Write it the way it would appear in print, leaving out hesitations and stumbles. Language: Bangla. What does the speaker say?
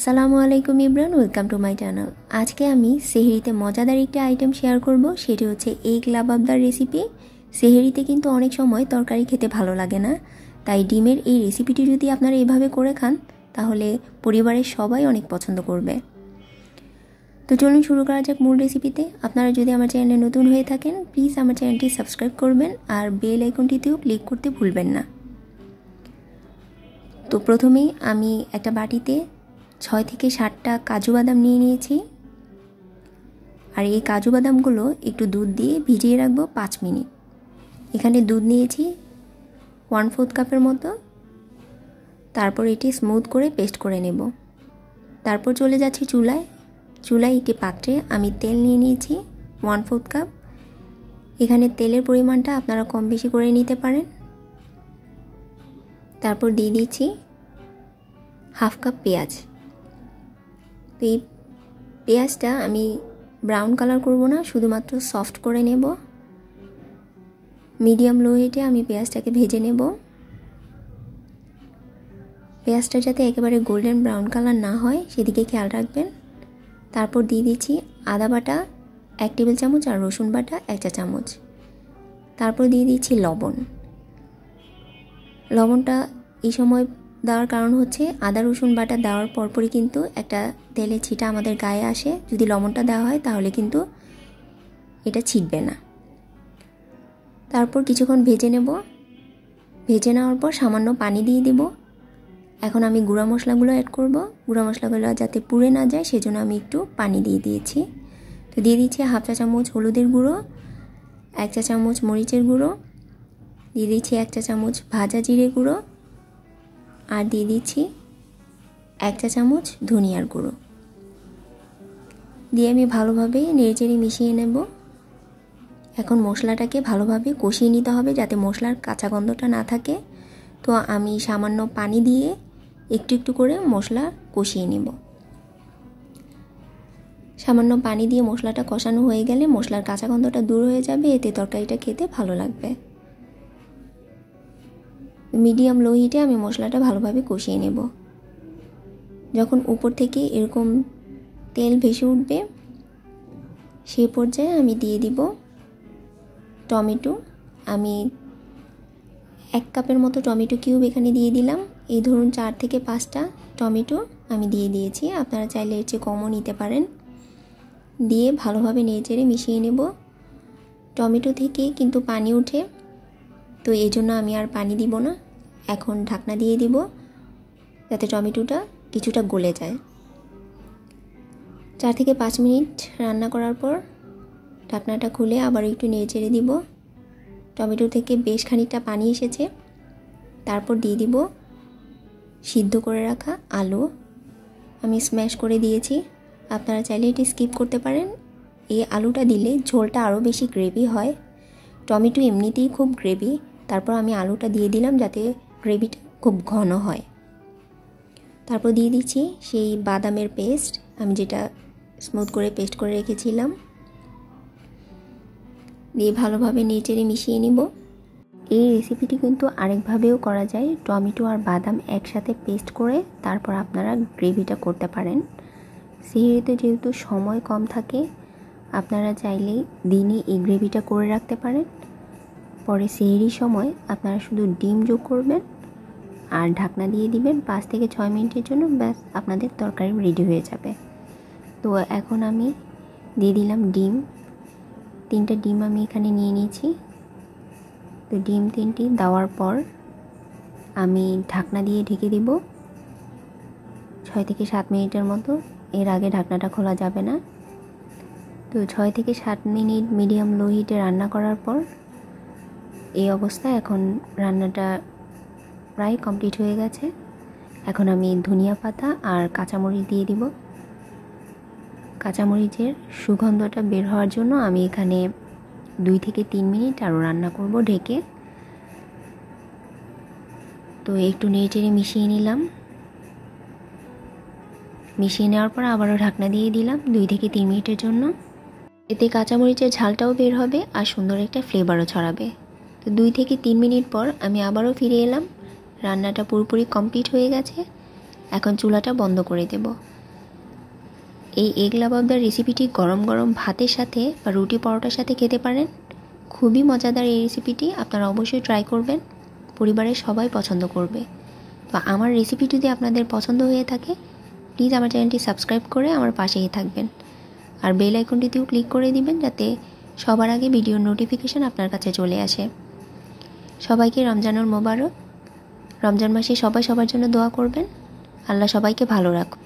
আসসালামু আলাইকুম Ibran, welcome to my channel. আজকে আমি সেহরিতে মজাদার একটি আইটেম শেয়ার করব, সেটি হচ্ছে এগ লাবাবদার রেসিপি। সেহরিতে কিন্তু অনেক সময় তরকারি খেতে ভালো লাগে না, তাই ডিমের এই রেসিপিটি যদি আপনারা এভাবে করে খান তাহলে পরিবারের সবাই অনেক পছন্দ করবে। তো চলুন শুরু করা যাক মূল রেসিপিতে। আপনারা যদি আমার চ্যানেলে নতুন হয়ে থাকেন প্লিজ আমার চ্যানেলটি সাবস্ক্রাইব করবেন আর বেল আইকনটিতেও ক্লিক করতে ভুলবেন না। তো প্রথমেই আমি একটা বাটিতে 6 থেকে 7টা কাজু বাদাম নিয়ে নিয়েছি, আর এই কাজু বাদামগুলো একটু দুধ দিয়ে ভিজিয়ে রাখবো 5 মিনিট। এখানে দুধ নিয়েছি 1/4 কাপের মতো। তারপর এটি স্মুথ করে পেস্ট করে নেব। তারপর চলে যাচ্ছি চুলায় একটি পাত্রে আমি তেল নিয়ে নিয়েছি 1/4 কাপ। এখানে তেলের পরিমাণটা আপনারা কম বেশি করে নিতে পারেন। তারপর দিয়ে দিচ্ছি 1/2 কাপ পেঁয়াজ। তো এই পেঁয়াজটা আমি ব্রাউন কালার করব না, শুধুমাত্র সফট করে নেব। মিডিয়াম লো হিটে আমি পেঁয়াজটাকে ভেজে নেব। পেঁয়াজটা যাতে একেবারে গোল্ডেন ব্রাউন কালার না হয় সেদিকে খেয়াল রাখবেন। তারপর দিয়ে দিচ্ছি আদা বাটা 1 টেবিল চামচ আর রসুন বাটা 1 চা চামচ। তারপর দিয়ে দিচ্ছি লবণটা এই সময় দেওয়ার কারণ হচ্ছে আদা রসুন বাটা দেওয়ার পরপরই কিন্তু একটা তেলের ছিটা আমাদের গায়ে আসে। যদি লবণটা দেওয়া হয় তাহলে কিন্তু এটা ছিটবে না। তারপর কিছুক্ষণ ভেজে নেব। ভেজে নেওয়ার পর সামান্য পানি দিয়ে দেব। এখন আমি গুঁড়া মশলাগুলো অ্যাড করব। গুঁড়া মশলাগুলো যাতে পুড়ে না যায় সেজন্য আমি একটু পানি দিয়ে দিয়েছি। তো দিয়ে দিচ্ছি 1/2 চা চামচ হলুদের গুঁড়ো, 1 চা চামচ মরিচের গুঁড়ো, দিয়ে দিচ্ছি 1 চা চামচ ভাজা জিরে গুঁড়ো, আর দিয়ে দিচ্ছি 1 চা চামচ ধনিয়ার গুঁড়ো। দিয়ে আমি ভালোভাবে নেড়েচেড়ে মিশিয়ে নেব। এখন মশলাটাকে ভালোভাবে কষিয়ে নিতে হবে যাতে মশলার কাঁচা গন্ধটা না থাকে। তো আমি সামান্য পানি দিয়ে একটু একটু করে মশলা কষিয়ে নেব। সামান্য পানি দিয়ে মশলাটা কষানো হয়ে গেলে মশলার কাঁচা গন্ধটা দূর হয়ে যাবে, এতে তরকারিটা খেতে ভালো লাগবে। মিডিয়াম লো হিটে আমি মশলাটা ভালোভাবে কষিয়ে নেব। যখন উপর থেকে এরকম তেল ভেসে উঠবে সেই পর্যায়ে আমি দিয়ে দিব টমেটো। আমি 1 কাপের মতো টমেটো কিউব এখানে দিয়ে দিলাম। এই ধরুন 4 থেকে 5টা টমেটো আমি দিয়ে দিয়েছি, আপনারা চাইলে এর চেয়ে কমও নিতে পারেন। দিয়ে ভালোভাবে নেড়েচেড়ে মিশিয়ে নেব। টমেটো থেকে কিন্তু পানি ওঠে, তো এই জন্য আমি আর পানি দিব না। এখন ঢাকনা দিয়ে দিব যাতে টমেটোটা কিছুটা গলে যায়। 4 থেকে 5 মিনিট রান্না করার পর ঢাকনাটা খুলে আবার একটু নেড়েচেড়ে দিব। টমেটো থেকে বেশ খানিকটা পানি এসেছে। তারপর দিয়ে দিব সিদ্ধ করে রাখা আলু। আমি স্ম্যাশ করে দিয়েছি, আপনারা চাইলে এটি স্কিপ করতে পারেন। এই আলুটা দিলে ঝোলটা আরও বেশি গ্রেভি হয়। টমেটো এমনিতেই খুব গ্রেভি, তারপর আমি আলুটা দিয়ে দিলাম যাতে গ্রেভিটা খুব ঘন হয়। তারপর দিয়ে দিচ্ছি সেই বাদামের পেস্ট, আমি যেটা স্মুথ করে পেস্ট করে রেখেছিলাম। দিয়ে ভালোভাবে নেড়েচেড়ে মিশিয়ে নিব। এই রেসিপিটি কিন্তু আরেকভাবেও করা যায়, টমেটো আর বাদাম একসাথে পেস্ট করে তারপর আপনারা গ্রেভিটা করতে পারেন। সেহরিতে যেহেতু সময় কম থাকে আপনারা চাইলেই দিনে এই গ্রেভিটা করে রাখতে পারেন। পরে সেহরির সময় আপনারা শুধু ডিম যোগ করবেন আর ঢাকনা দিয়ে দিবেন 5 থেকে 6 মিনিটের জন্য, ব্যাস আপনাদের তরকারি রেডি হয়ে যাবে। তো এখন আমি দিয়ে দিলাম ডিম। 3টা ডিম আমি এখানে নিয়ে নিয়েছি। তো ডিম 3টি দেওয়ার পর আমি ঢাকনা দিয়ে ঢেকে দিব 6 থেকে 7 মিনিটের মতো। এর আগে ঢাকনাটা খোলা যাবে না। তো 6 থেকে 7 মিনিট মিডিয়াম লো হিটে রান্না করার পর এই অবস্থায় এখন রান্নাটা প্রায় কমপ্লিট হয়ে গেছে। এখন আমি ধনিয়া পাতা আর কাঁচামরিচ দিয়ে দিব। কাঁচামরিচের সুগন্ধটা বের হওয়ার জন্য আমি এখানে 2 থেকে 3 মিনিট আরও রান্না করব ঢেকে। তো একটু নেড়েচেড়ে মিশিয়ে নিলাম। মিশিয়ে নেওয়ার পর আবারও ঢাকনা দিয়ে দিলাম 2 থেকে 3 মিনিটের জন্য। এতে কাঁচামরিচের ঝালটাও বের হবে আর সুন্দর একটা ফ্লেভারও ছড়াবে। তো 2 থেকে 3 মিনিট পর আমি আবারও ফিরে এলাম। রান্নাটা পুরোপুরি কমপ্লিট হয়ে গেছে। এখন চুলাটা বন্ধ করে দেব। এই এগ লাবাবদার রেসিপিটি গরম গরম ভাতের সাথে বা রুটি পরোটার সাথে খেতে পারেন। খুবই মজাদার এই রেসিপিটি, আপনারা অবশ্যই ট্রাই করবেন, পরিবারের সবাই পছন্দ করবে। তো আমার রেসিপি যদি আপনাদের পছন্দ হয়ে থাকে প্লিজ আমার চ্যানেলটি সাবস্ক্রাইব করে আমার পাশেই থাকবেন, আর বেল আইকনটিতেও ক্লিক করে দিবেন যাতে সবার আগে ভিডিওর নোটিফিকেশন আপনার কাছে চলে আসে। সবাইকে রমজানুল মোবারক। রমজান মাসে সবাই সবার জন্য দোয়া করবেন। আল্লাহ সবাইকে ভালো রাখুন।